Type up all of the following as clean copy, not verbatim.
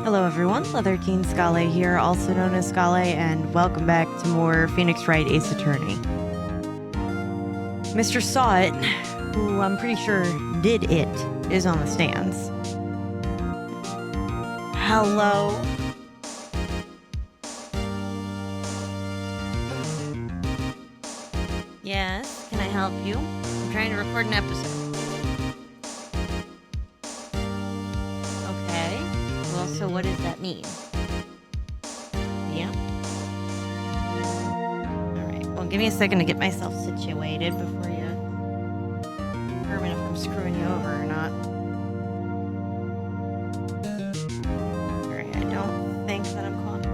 Hello everyone, Leather Teen Scale here, also known as Scale, and welcome back to more Phoenix Wright Ace Attorney. Mr. Saw It, who I'm pretty sure did it, is on the stands. Hello? Yes, can I help you? I'm trying to record an episode. Okay, well, so what does that mean? Yeah. Alright, well, give me a second to get myself situated before you determine if I'm screwing you over or not. Alright, I don't think that I'm calling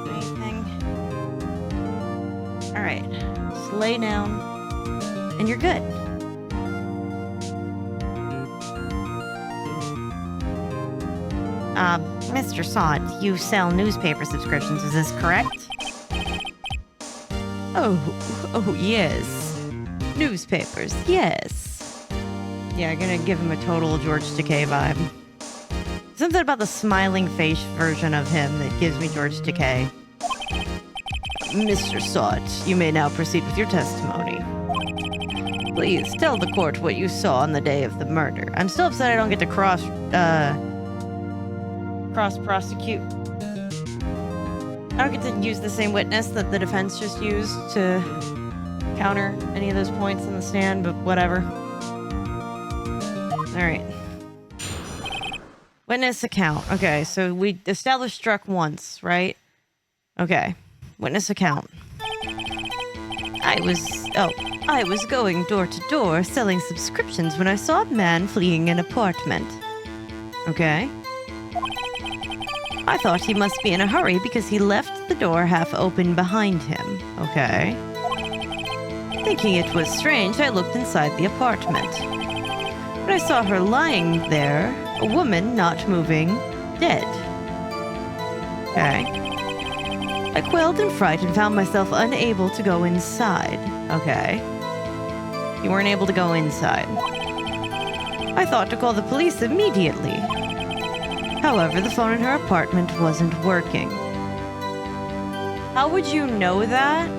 anything. Alright, just lay down, and you're good. Mr. Sod, you sell newspaper subscriptions, is this correct? Oh, yes. Newspapers, yes. Yeah, I'm gonna give him a total George Takei vibe. Something about the smiling face version of him that gives me George Takei. Mr. Sod, you may now proceed with your testimony. Please, tell the court what you saw on the day of the murder. I'm still upset I don't get to cross-prosecute. I don't get to use the same witness that the defense just used to counter any of those points on the stand, but whatever. Alright. Witness account. Okay, so we established struck once, right? Okay. Witness account. I was going door to door selling subscriptions when I saw a man fleeing an apartment. Okay. I thought he must be in a hurry because he left the door half open behind him. Okay. Thinking it was strange, I looked inside the apartment. When I saw her lying there, a woman not moving, dead. Okay. I quailed in fright and found myself unable to go inside. Okay. You weren't able to go inside. I thought to call the police immediately. However, the phone in her apartment wasn't working. How would you know that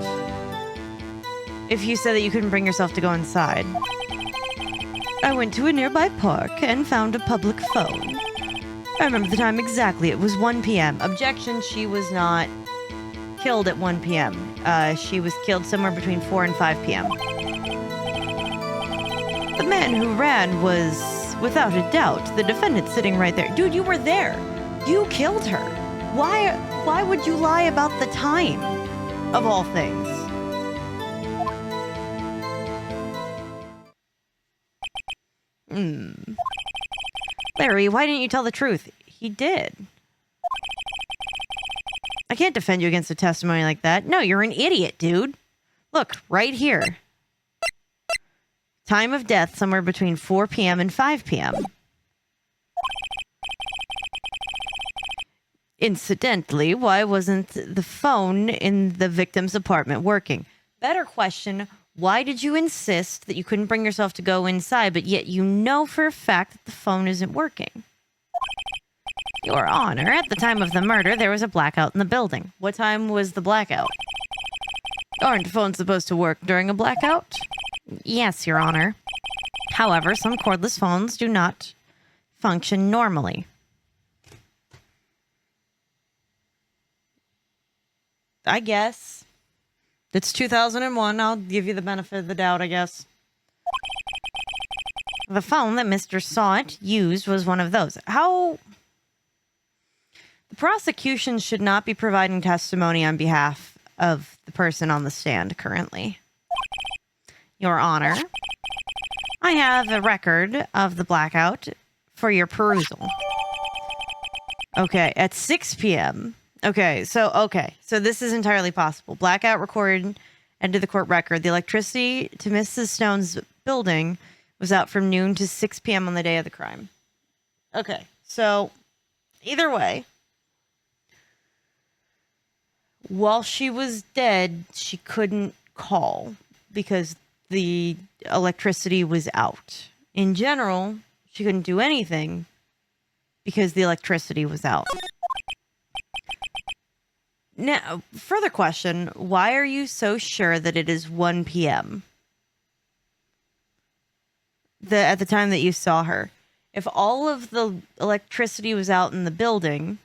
if you said that you couldn't bring yourself to go inside? I went to a nearby park and found a public phone. I remember the time exactly. It was 1 p.m. Objection, she was not killed at 1 p.m. She was killed somewhere between 4 and 5 p.m. The man who ran was, without a doubt, the defendant sitting right there. Dude, you were there. You killed her. Why would you lie about the time, of all things? Larry, why didn't you tell the truth? He did. I can't defend you against a testimony like that. No, you're an idiot, dude. Look, right here. Time of death somewhere between 4 p.m. and 5 p.m. Incidentally, why wasn't the phone in the victim's apartment working? Better question, why did you insist that you couldn't bring yourself to go inside, but yet you know for a fact that the phone isn't working? Your Honor, at the time of the murder, there was a blackout in the building. What time was the blackout? Aren't phones supposed to work during a blackout? Yes, Your Honor. However, some cordless phones do not function normally. I guess. It's 2001. I'll give you the benefit of the doubt, I guess. The phone that Mr. Sawt used was one of those. How... The prosecution should not be providing testimony on behalf of the person on the stand currently. Your Honor, I have a record of the blackout for your perusal. Okay, at 6 p.m. Okay, so this is entirely possible. Blackout recorded, entered the court record. The electricity to Mrs. Stone's building was out from noon to 6 p.m. on the day of the crime. Okay, so either way, while she was dead, she couldn't call because the electricity was out. In general, she couldn't do anything because the electricity was out. Now, further question, why are you so sure that it is 1 p.m.? At the time that you saw her? If all of the electricity was out in the building,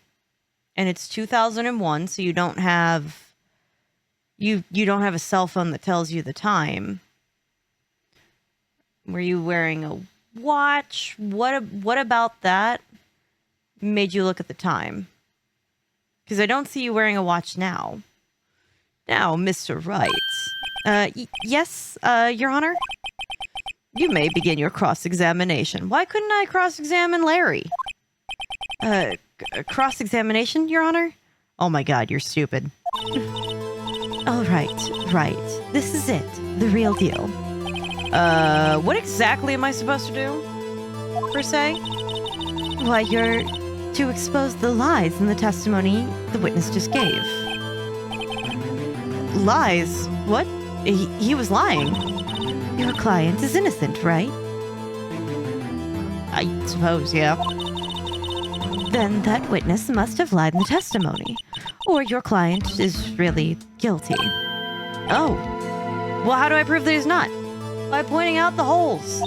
and it's 2001, so you don't have you don't have a cell phone that tells you the time. Were you wearing a watch? What about that made you look at the time? Because I don't see you wearing a watch now. Now, Mr. Wright. Yes, Your Honor? You may begin your cross-examination. Why couldn't I cross-examine Larry? Cross-examination, Your Honor? Oh my god, you're stupid. All right. This is it. The real deal. What exactly am I supposed to do, per se? Why, you're to expose the lies in the testimony the witness just gave. Lies? What? He was lying. Your client is innocent, right? I suppose, yeah. Then that witness must have lied in the testimony, or your client is really guilty. Oh. Well, how do I prove that he's not? By pointing out the holes.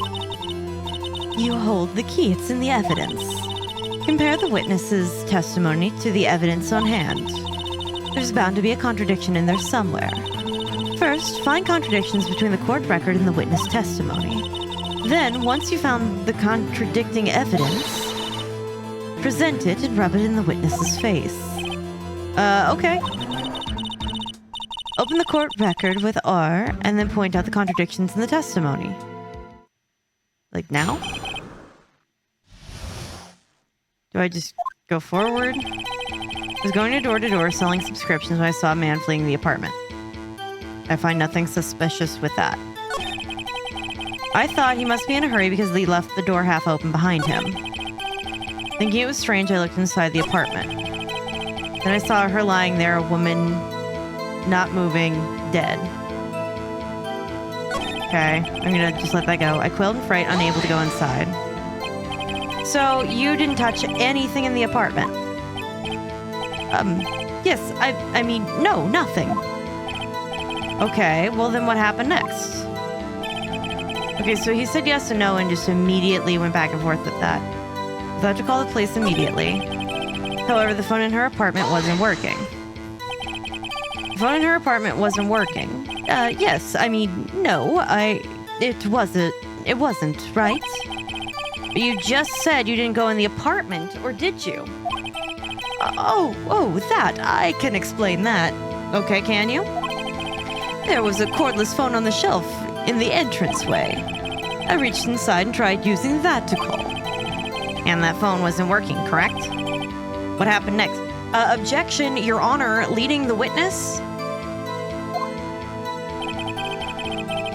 You hold the key. It's in the evidence. Compare the witness's testimony to the evidence on hand. There's bound to be a contradiction in there somewhere. First, find contradictions between the court record and the witness testimony. Then, once you found the contradicting evidence, present it and rub it in the witness's face. Okay. Open the court record with R and then point out the contradictions in the testimony. Like now? Do I just go forward? I was going door to door selling subscriptions when I saw a man fleeing the apartment. I find nothing suspicious with that. I thought he must be in a hurry because he left the door half open behind him. Thinking it was strange, I looked inside the apartment. Then I saw her lying there, a woman not moving, dead. Okay, I'm gonna just let that go. I quailed in fright, unable to go inside. So, you didn't touch anything in the apartment? Yes, I mean, no, nothing. Okay, well then what happened next? Okay, so he said yes and no and just immediately went back and forth with that. I thought to call the police immediately. However, the phone in her apartment wasn't working. The phone in her apartment wasn't working. Yes, I mean, no, it wasn't, right? But you just said you didn't go in the apartment, or did you? That, I can explain that. Okay, can you? There was a cordless phone on the shelf in the entranceway. I reached inside and tried using that to call. And that phone wasn't working, correct? What happened next? Objection, Your Honor, leading the witness?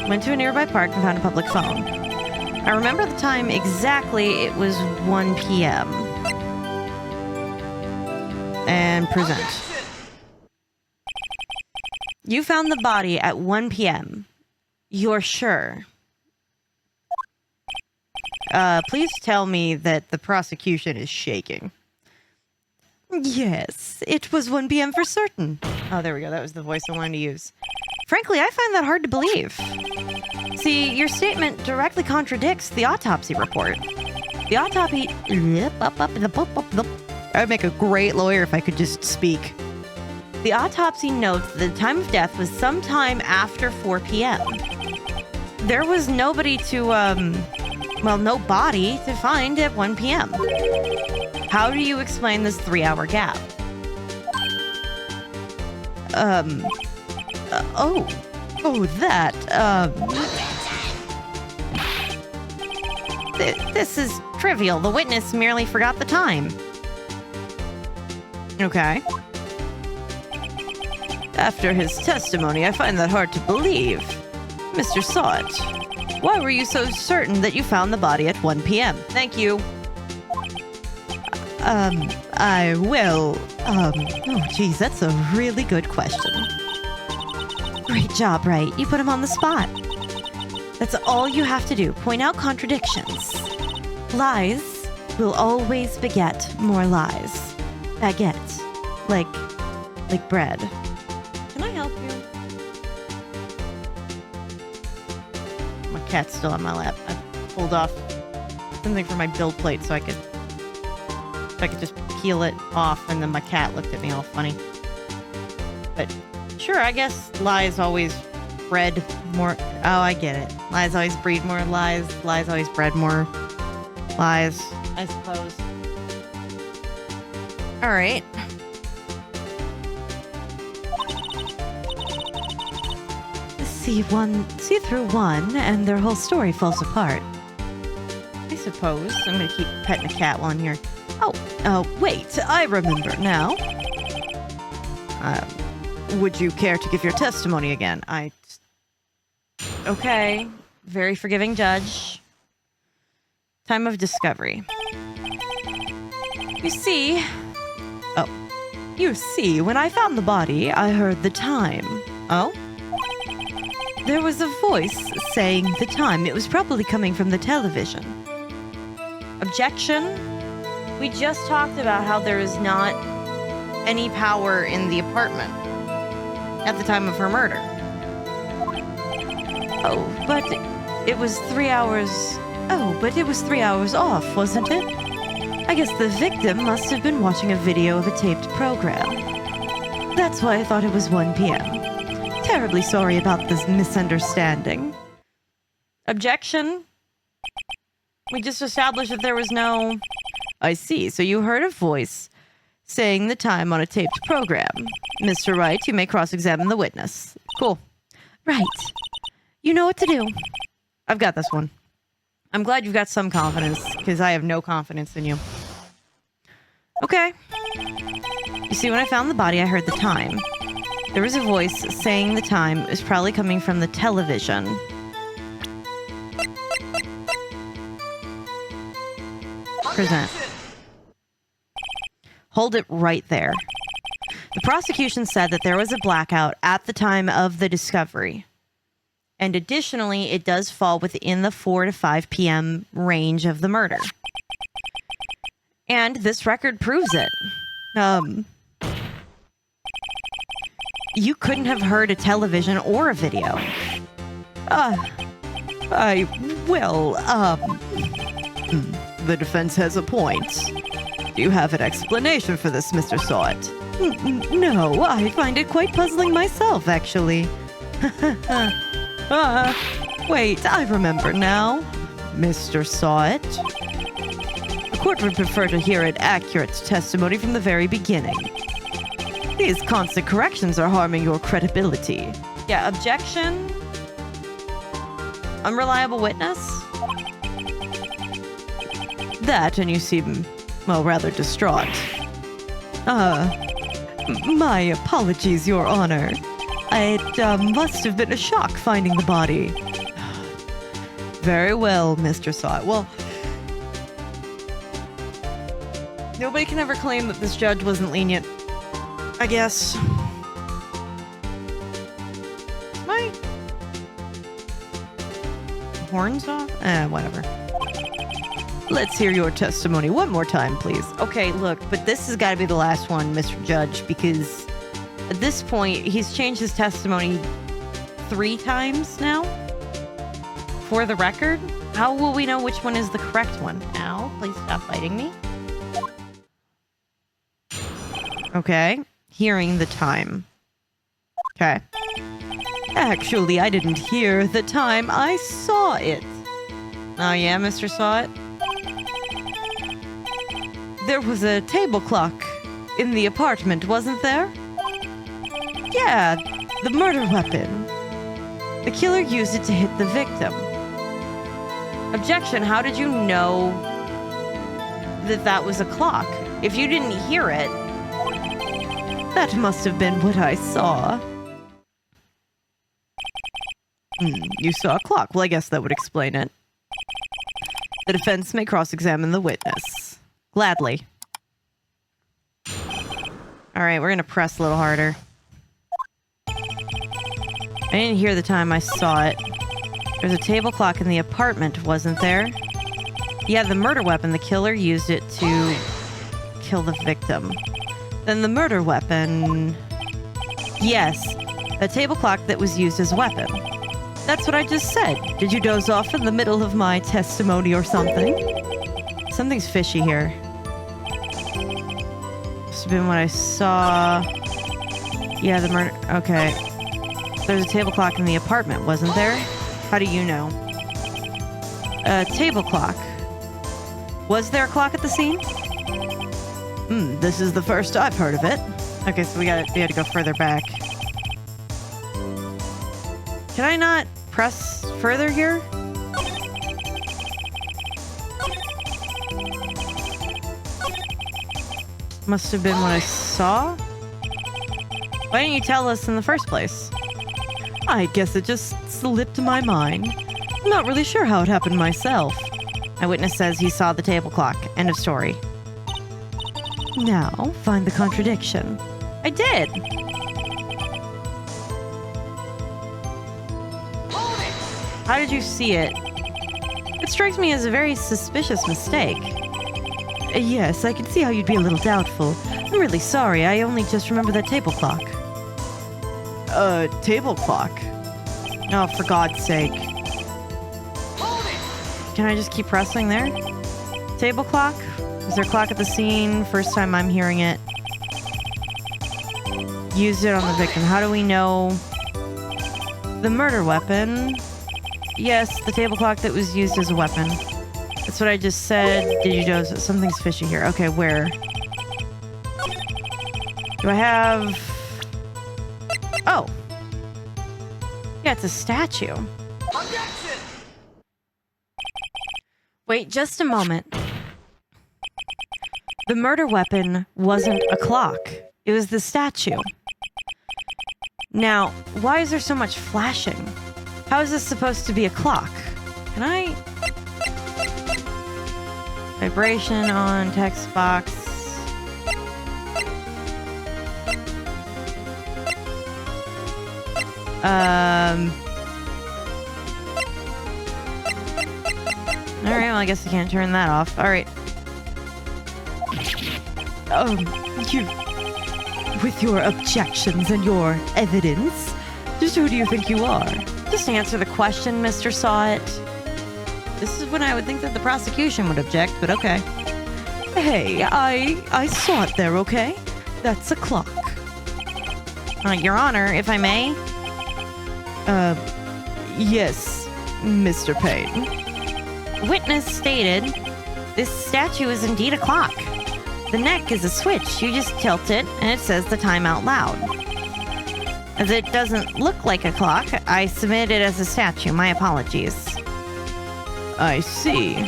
Went to a nearby park and found a public phone. I remember the time exactly. It was 1 p.m. And present. You found the body at 1 p.m. You're sure? Please tell me that the prosecution is shaking. Yes, it was 1 p.m. for certain. Oh, there we go. That was the voice I wanted to use. Frankly, I find that hard to believe. See, your statement directly contradicts the autopsy report. The autopsy... I would make a great lawyer if I could just speak. The autopsy notes that the time of death was sometime after 4 p.m. There was nobody to, no body to find at 1 p.m. How do you explain this 3-hour gap? This is trivial. The witness merely forgot the time. Okay. After his testimony, I find that hard to believe. Mr. Sott, why were you so certain that you found the body at 1 p.m.? Thank you. That's a really good question. Great job, Wright. You put him on the spot. That's all you have to do. Point out contradictions. Lies will always beget more lies. Baguette. Like bread. Can I help you? My cat's still on my lap. I pulled off something from my build plate so I could just peel it off, and then my cat looked at me all funny. But sure, I guess lies always bred more. Oh, I get it. Lies always breed more lies. Lies always bred more lies, I suppose. All right. See through one, and their whole story falls apart. I suppose. I'm gonna keep petting the cat while I'm here. Oh, wait, I remember now. Would you care to give your testimony again? Okay. Very forgiving judge. Time of discovery. You see, when I found the body, I heard the time. Oh? There was a voice saying the time. It was probably coming from the television. Objection? We just talked about how there is not any power in the apartment at the time of her murder. Oh, but it was 3 hours... Oh, but it was 3 hours off, wasn't it? I guess the victim must have been watching a video of a taped program. That's why I thought it was 1 p.m. Terribly sorry about this misunderstanding. Objection? We just established that there was no... I see, so you heard a voice saying the time on a taped program. Mr. Wright, you may cross-examine the witness. Cool. Right. You know what to do. I've got this one. I'm glad you've got some confidence, because I have no confidence in you. Okay. You see, when I found the body, I heard the time. There was a voice saying the time. It was probably coming from the television. Present. Hold it right there. The prosecution said that there was a blackout at the time of the discovery. And additionally, it does fall within the 4 to 5 p.m. range of the murder. And this record proves it. You couldn't have heard a television or a video. The defense has a point. Do you have an explanation for this, Mr. Sawit? No, I find it quite puzzling myself, actually. Wait, I remember now. Mr. Sawit. The court would prefer to hear an accurate testimony from the very beginning. These constant corrections are harming your credibility. Yeah, objection? Unreliable witness? That, and you seem, well, rather distraught. My apologies, Your Honor. It must have been a shock finding the body. Very well, Mr. Sawit. Well, nobody can ever claim that this judge wasn't lenient, I guess. Is my horns off? Whatever. Let's hear your testimony one more time, please. Okay, look, but this has got to be the last one, Mr. Judge, because at this point, he's changed his testimony 3 times now. For the record, how will we know which one is the correct one? Ow, please stop biting me. Okay, hearing the time. Okay. Actually, I didn't hear the time. I saw it. Oh yeah, Mr. Sawit? There was a table clock in the apartment, wasn't there? Yeah, the murder weapon. The killer used it to hit the victim. Objection, how did you know that that was a clock? If you didn't hear it, that must have been what I saw. You saw a clock. Well, I guess that would explain it. The defense may cross-examine the witness. Gladly. All right, we're going to press a little harder. I didn't hear the time I saw it. There's a table clock in the apartment, wasn't there? Yeah, the murder weapon. The killer used it to kill the victim. Then the murder weapon... Yes, a table clock that was used as a weapon. That's what I just said. Did you doze off in the middle of my testimony or something? Something's fishy here. Must have been what I saw. Yeah, the murder... Okay. There's a table clock in the apartment, wasn't there? How do you know? A table clock. Was there a clock at the scene? This is the first I've heard of it. Okay, so we had to go further back. Can I not press further here? Must have been what I saw? Why didn't you tell us in the first place? I guess it just slipped my mind. I'm not really sure how it happened myself. My witness says he saw the table clock. End of story. Now, find the contradiction. I did! How did you see it? It strikes me as a very suspicious mistake. Yes, I can see how you'd be a little doubtful. I'm really sorry, I only just remember that table clock. Table clock? Oh, for God's sake. Can I just keep pressing there? Table clock? Is there a clock at the scene? First time I'm hearing it. Used it on the victim. How do we know? The murder weapon. Yes, the table clock that was used as a weapon. That's what I just said. Did you know something's fishy here? Okay, where? Do I have... Oh. Yeah, it's a statue. Objection! Wait just a moment. The murder weapon wasn't a clock. It was the statue. Now, why is there so much flashing? How is this supposed to be a clock? Can I... Vibration on text box. Alright, well, I guess I can't turn that off. Alright. You... With your objections and your evidence, just who do you think you are? Just answer the question, Mr. Sawit. This is when I would think that the prosecution would object, but okay. Hey, I saw it there, okay? That's a clock. Your Honor, if I may? Yes, Mr. Payne. Witness stated, this statue is indeed a clock. The neck is a switch. You just tilt it, and it says the time out loud. As it doesn't look like a clock, I submit it as a statue. My apologies. I see.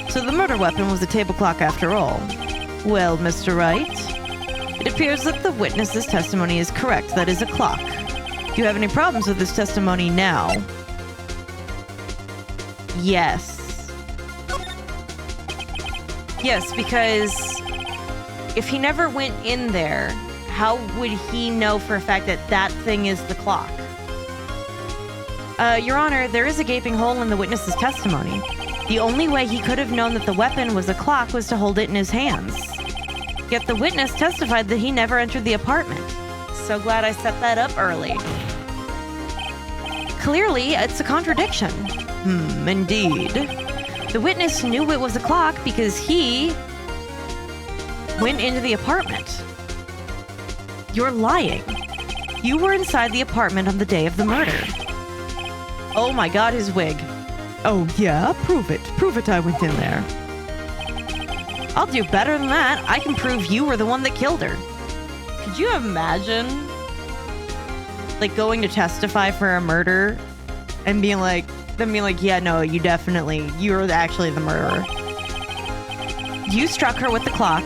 So the murder weapon was a table clock after all. Well, Mr. Wright, it appears that the witness's testimony is correct. That is a clock. Do you have any problems with this testimony now? Yes. Yes, because if he never went in there, how would he know for a fact that that thing is the clock? Your Honor, there is a gaping hole in the witness's testimony. The only way he could have known that the weapon was a clock was to hold it in his hands. Yet the witness testified that he never entered the apartment. So glad I set that up early. Clearly, it's a contradiction. Indeed. The witness knew it was a clock because he went into the apartment. You're lying. You were inside the apartment on the day of the murder. Oh my God, his wig. Oh yeah, prove it. Prove it I went in there. I'll do better than that. I can prove you were the one that killed her. Could you imagine, like, going to testify for a murder and being like, yeah, no, you're actually the murderer. You struck her with the clock,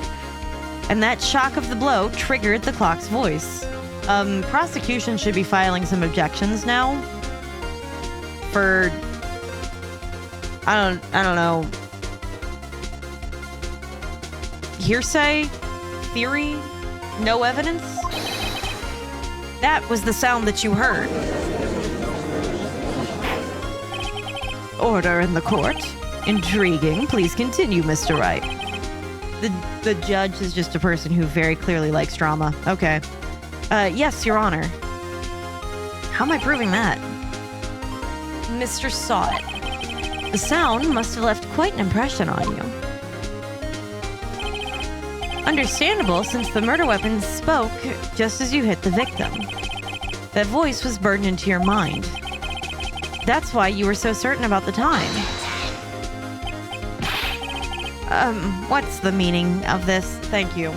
and that shock of the blow triggered the clock's voice. Prosecution should be filing some objections now for, I don't know, hearsay, theory, no evidence. That was the sound that you heard. Order in the court. Intriguing. Please continue, Mr. Wright. The judge is just a person who very clearly likes drama. Okay. Yes, Your Honor. How am I proving that? Mr. Saw It. The sound must have left quite an impression on you. Understandable, since the murder weapon spoke just as you hit the victim. That voice was burned into your mind. That's why you were so certain about the time. What's the meaning of this? Thank you.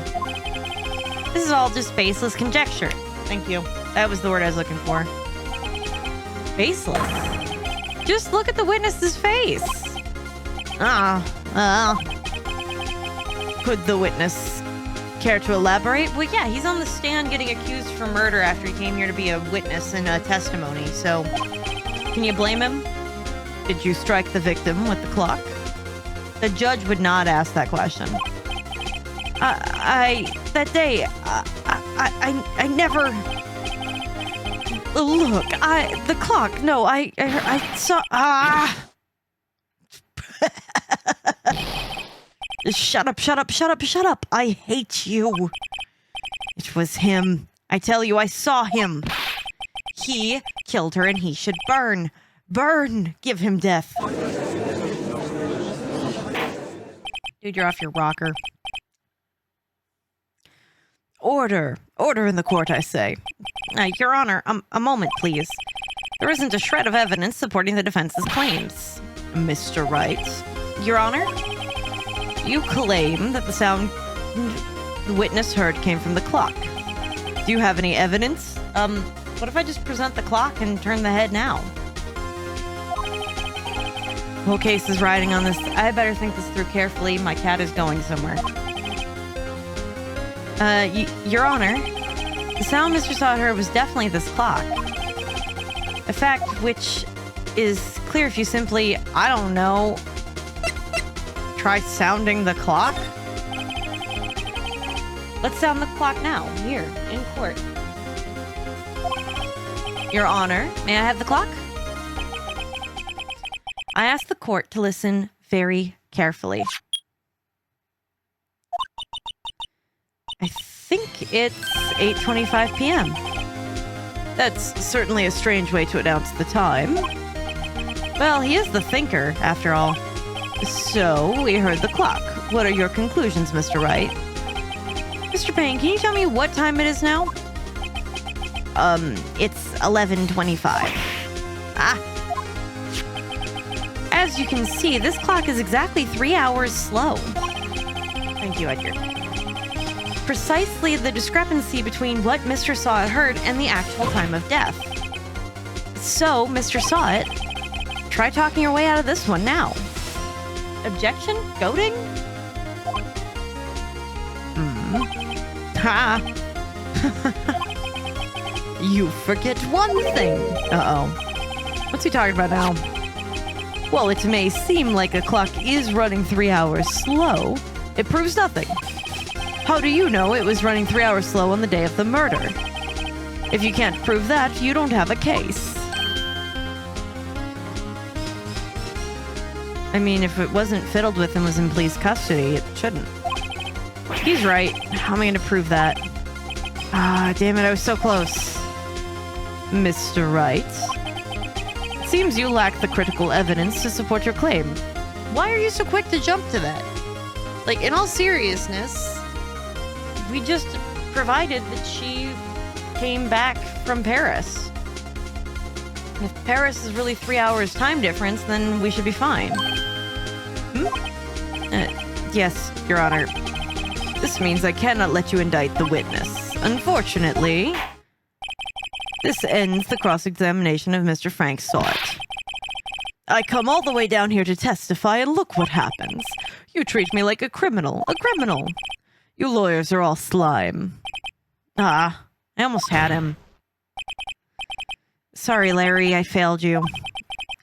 This is all just baseless conjecture. Thank you. That was the word I was looking for. Baseless? Just look at the witness's face. Could the witness care to elaborate? Well, yeah, he's on the stand getting accused for murder after he came here to be a witness in a testimony, so can you blame him? Did you strike the victim with the clock? The judge would not ask that question. That day, I never... Look, the clock, no, I saw... Shut up. I hate you. It was him. I tell you, I saw him. He killed her and he should burn. Burn. Give him death. Dude, you're off your rocker. Order. Order in the court, I say. Your Honor, a moment, please. There isn't a shred of evidence supporting the defense's claims. Mr. Wright. Your Honor? You claim that the sound the witness heard came from the clock. Do you have any evidence? What if I just present the clock and turn the head now? The whole case is riding on this. I better think this through carefully. My cat is going somewhere. Your Honor, the sound Mr. Saw heard was definitely this clock. A fact which is clear if you simply, I don't know, try sounding the clock? Let's sound the clock now, here, in court. Your Honor, may I have the clock? I ask the court to listen very carefully. I think it's 8:25 p.m. That's certainly a strange way to announce the time. Well, he is the thinker, after all. So, we heard the clock. What are your conclusions, Mr. Wright? Mr. Payne, can you tell me what time it is now? It's 11:25. As you can see, this clock is exactly 3 hours slow. Thank you, Edgar. Precisely the discrepancy between what Mr. Saw heard and the actual time of death. So, Mr. Saw, try talking your way out of this one now. Objection? Goading? Ha! You forget one thing. Uh-oh. What's he talking about now? Well, it may seem like a clock is running 3 hours slow. It proves nothing. How do you know it was running 3 hours slow on the day of the murder? If you can't prove that, you don't have a case. I mean, if it wasn't fiddled with and was in police custody, it shouldn't. He's right. How am I going to prove that? Damn it, I was so close. Mr. Wright, it seems you lack the critical evidence to support your claim. Why are you so quick to jump to that? Like, in all seriousness, we just provided that she came back from Paris. If Paris is really 3 hours time difference, then we should be fine. Yes, Your Honor. This means I cannot let you indict the witness. Unfortunately, this ends the cross-examination of Mr. Frank Saw It. I come all the way down here to testify, and look what happens. You treat me like a criminal. A criminal. You lawyers are all slime. I almost had him. Sorry, Larry, I failed you.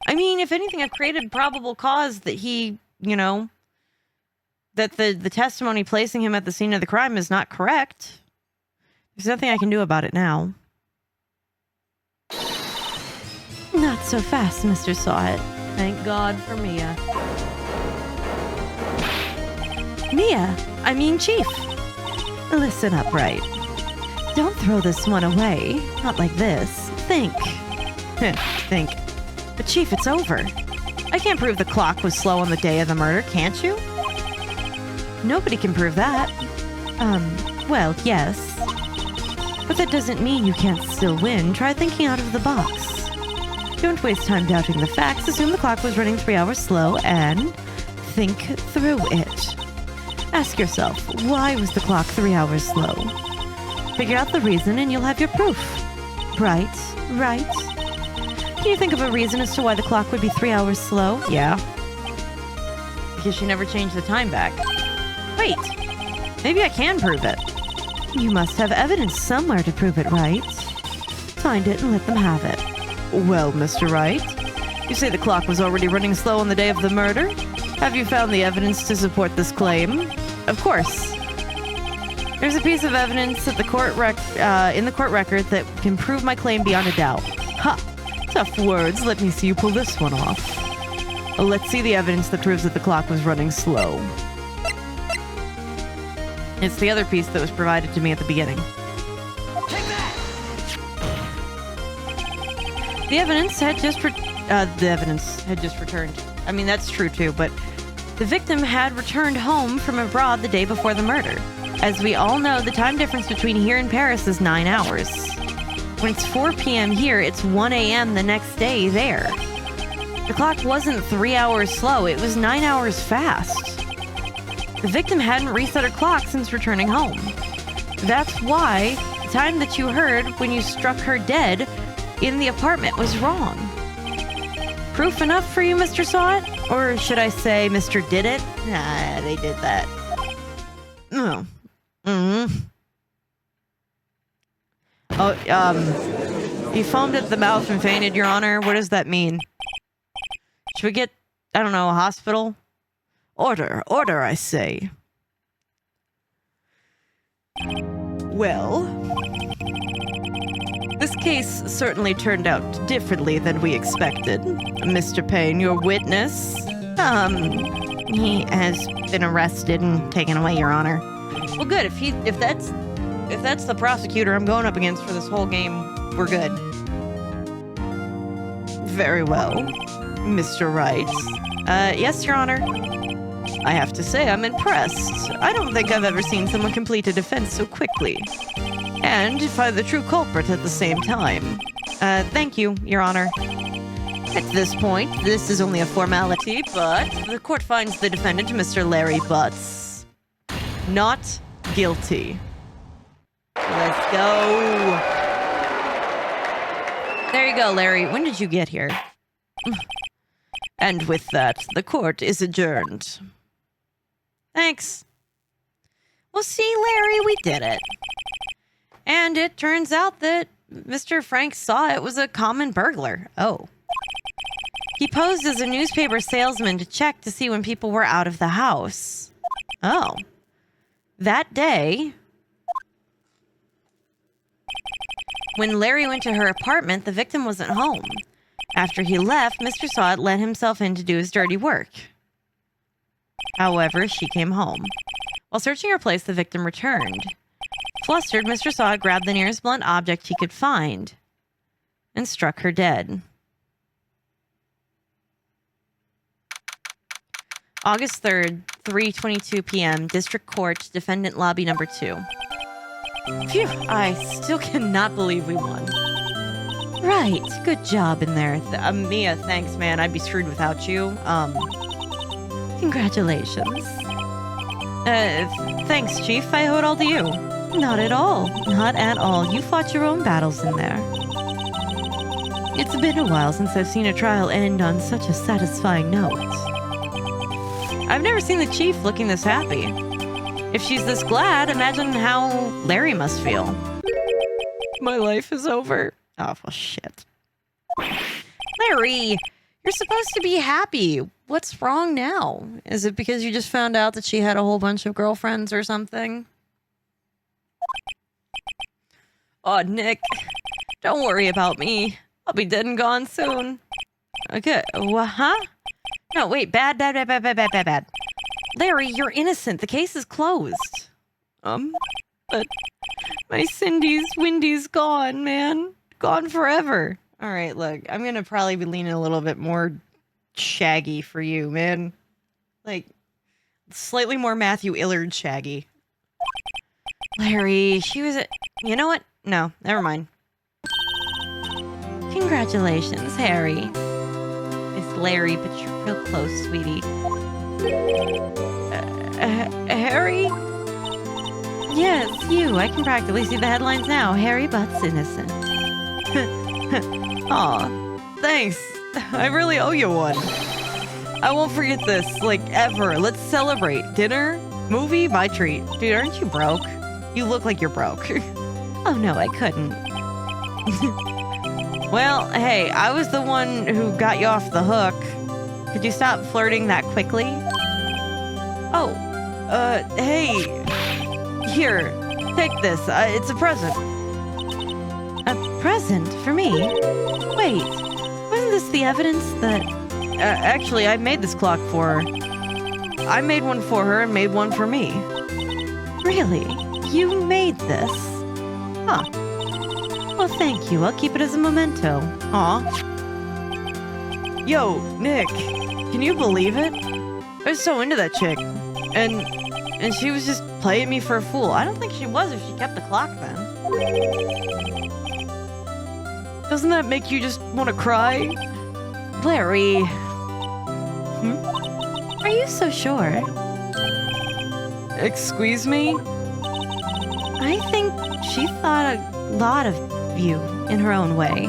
I mean, if anything, I've created probable cause that he, that the testimony placing him at the scene of the crime is not correct. There's nothing I can do about it now. Not so fast, Mr. Saw It. Thank God for Mia. Chief. Listen up, Wright. Don't throw this one away. Not like this. Think. Think. But Chief, it's over. I can't prove the clock was slow on the day of the murder, can't you? Nobody can prove that. Well, yes. But that doesn't mean you can't still win. Try thinking out of the box. Don't waste time doubting the facts. Assume the clock was running 3 hours slow and think through it. Ask yourself, why was the clock 3 hours slow? Figure out the reason and you'll have your proof. Right? Can you think of a reason as to why the clock would be 3 hours slow? Yeah. Because she never changed the time back. Wait, maybe I can prove it. You must have evidence somewhere to prove it, right? Find it and let them have it. Well, Mr. Wright, you say the clock was already running slow on the day of the murder? Have you found the evidence to support this claim? Of course. There's a piece of evidence at the in the court record that can prove my claim beyond a doubt. Ha! Tough words. Let me see you pull this one off. Let's see the evidence that proves that the clock was running slow. It's the other piece that was provided to me at the beginning. Take that! The evidence had just returned. I mean, that's true too, but the victim had returned home from abroad the day before the murder. As we all know, the time difference between here and Paris is 9 hours. When it's 4 p.m. here, it's 1 a.m. the next day there. The clock wasn't 3 hours slow, it was 9 hours fast. The victim hadn't reset her clock since returning home. That's why the time that you heard when you struck her dead in the apartment was wrong. Proof enough for you, Mr. Saw It? Or should I say Mr. Did It? Nah, they did that. Oh. He foamed at the mouth and fainted, Your Honor. What does that mean? Should we get, I don't know, a hospital? Order, I say. Well, this case certainly turned out differently than we expected. Mr. Payne, your witness, he has been arrested and taken away, Your Honor. Well, good. If that's the prosecutor I'm going up against for this whole game, we're good. Very well, Mr. Wright. Yes, Your Honor. I have to say, I'm impressed. I don't think I've ever seen someone complete a defense so quickly. And find the true culprit at the same time. Thank you, Your Honor. At this point, this is only a formality, but the court finds the defendant, Mr. Larry Butts, not guilty. Let's go. There you go, Larry. When did you get here? And with that, the court is adjourned. Thanks. Well, see, Larry, we did it. And it turns out that Mr. Frank Saw It was a common burglar. Oh. He posed as a newspaper salesman to check to see when people were out of the house. Oh. That day, when Larry went to her apartment, the victim wasn't home. After he left, Mr. Saw It let himself in to do his dirty work. However, she came home. While searching her place, the victim returned. Flustered, Mr. Saw It grabbed the nearest blunt object he could find and struck her dead. August 3rd, 3:22 p.m., District Court, Defendant Lobby Number 2. Phew, I still cannot believe we won. Right, good job in there. Mia, thanks, man. I'd be screwed without you. Congratulations. Thanks, Chief. I owe it all to you. Not at all. Not at all. You fought your own battles in there. It's been a while since I've seen a trial end on such a satisfying note. I've never seen the Chief looking this happy. If she's this glad, imagine how Larry must feel. My life is over. Oh, well, shit. Larry, you're supposed to be happy. What's wrong now? Is it because you just found out that she had a whole bunch of girlfriends or something? Oh, Nick, don't worry about me. I'll be dead and gone soon. Okay, huh? No, wait, bad. Larry, you're innocent. The case is closed. But my Wendy's gone, man. Gone forever. All right, look, I'm gonna probably be leaning a little bit more Shaggy for you, man. Like, slightly more Matthew Illard Shaggy. Larry, she was a... You know what? No, never mind. Congratulations, Harry. It's Larry, but you're real close, sweetie. Harry? Yes, you. I can practically see the headlines now. Harry Butt's innocent. Aw, thanks. I really owe you one. I won't forget this, like, ever. Let's celebrate. Dinner? Movie? My treat. Dude, aren't you broke? You look like you're broke. Oh, no, I couldn't. Well, hey, I was the one who got you off the hook. Could you stop flirting that quickly? Oh, hey. Here, take this. It's a present. A present for me? Wait, wasn't this the evidence that... actually, I made this clock for her. I made one for her and made one for me. Really? You made this? Huh. Well, thank you. I'll keep it as a memento. Aw. Yo, Nick. Can you believe it? I was so into that chick. And she was just playing me for a fool. I don't think she was if she kept the clock then. Doesn't that make you just want to cry? Larry. Are you so sure? Excuse me? I think she thought a lot of you in her own way.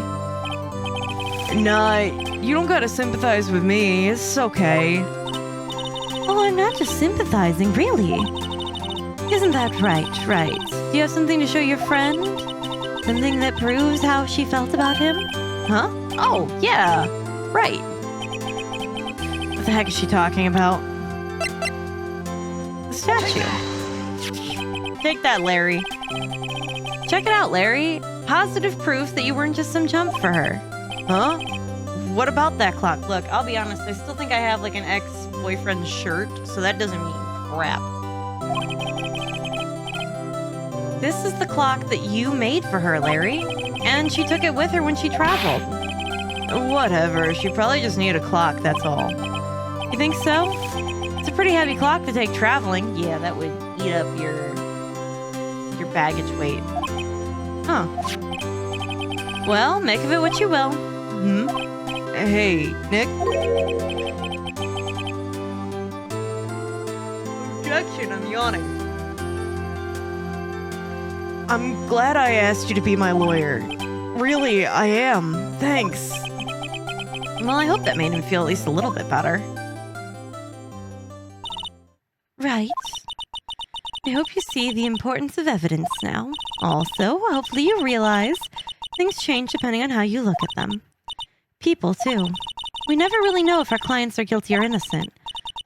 Nah, you don't gotta sympathize with me. It's okay. Oh, I'm not just sympathizing, really. Isn't that right? Do you have something to show your friend? Something that proves how she felt about him? Huh? Oh, yeah. Right. What the heck is she talking about? The statue. Take that, Larry. Check it out, Larry. Positive proof that you weren't just some chump for her. Huh? What about that clock? Look, I'll be honest, I still think I have like an ex-boyfriend shirt, so that doesn't mean crap. This is the clock that you made for her, Larry. And she took it with her when she traveled. Whatever, she probably just needed a clock, that's all. You think so? It's a pretty heavy clock to take traveling. Yeah, that would eat up your baggage weight. Huh. Well, make of it what you will. Hey, Nick? Objection, I'm yawning. I'm glad I asked you to be my lawyer. Really, I am. Thanks. Well, I hope that made him feel at least a little bit better. Right. I hope you see the importance of evidence now. Also, hopefully you realize things change depending on how you look at them. People, too. We never really know if our clients are guilty or innocent.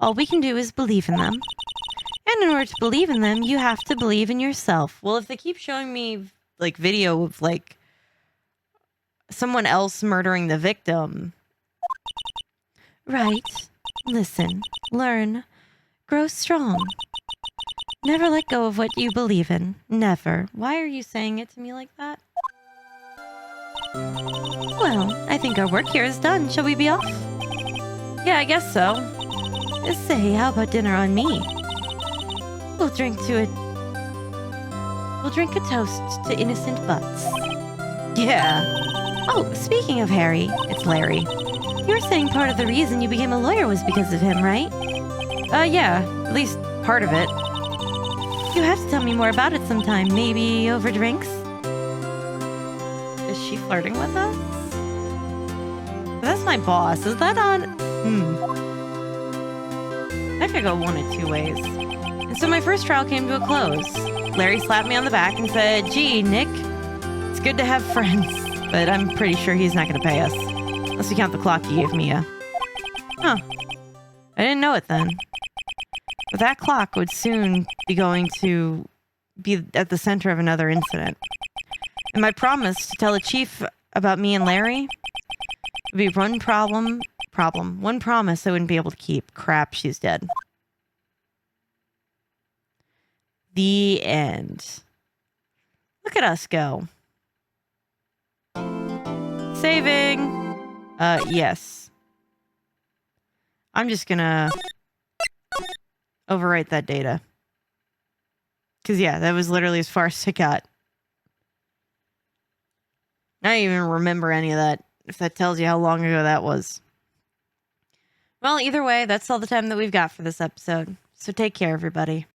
All we can do is believe in them. And in order to believe in them, you have to believe in yourself. Well, if they keep showing me, like, video of, like, someone else murdering the victim... Right. Listen. Learn. Grow strong. Never let go of what you believe in. Never. Why are you saying it to me like that? Well, I think our work here is done. Shall we be off? Yeah, I guess so. Say, how about dinner on me? We'll drink a toast to innocent butts. Yeah. Oh, speaking of Harry, it's Larry. You were saying part of the reason you became a lawyer was because of him, right? Yeah, at least part of it. You have to tell me more about it sometime, maybe over drinks? Is she flirting with us? That's my boss. Is that on? That could go one of two ways. And so my first trial came to a close. Larry slapped me on the back and said, "Gee, Nick, it's good to have friends." But I'm pretty sure he's not going to pay us. Unless you count the clock he gave me. Huh. I didn't know it then. But that clock would soon be going to be at the center of another incident. And my promise to tell the chief about me and Larry would be one promise I wouldn't be able to keep. Crap, she's dead. The end. Look at us go. Saving. Yes. I'm just gonna overwrite that data. Because, yeah, that was literally as far as I got. I don't even remember any of that, if that tells you how long ago that was. Well, either way, that's all the time that we've got for this episode. So take care, everybody.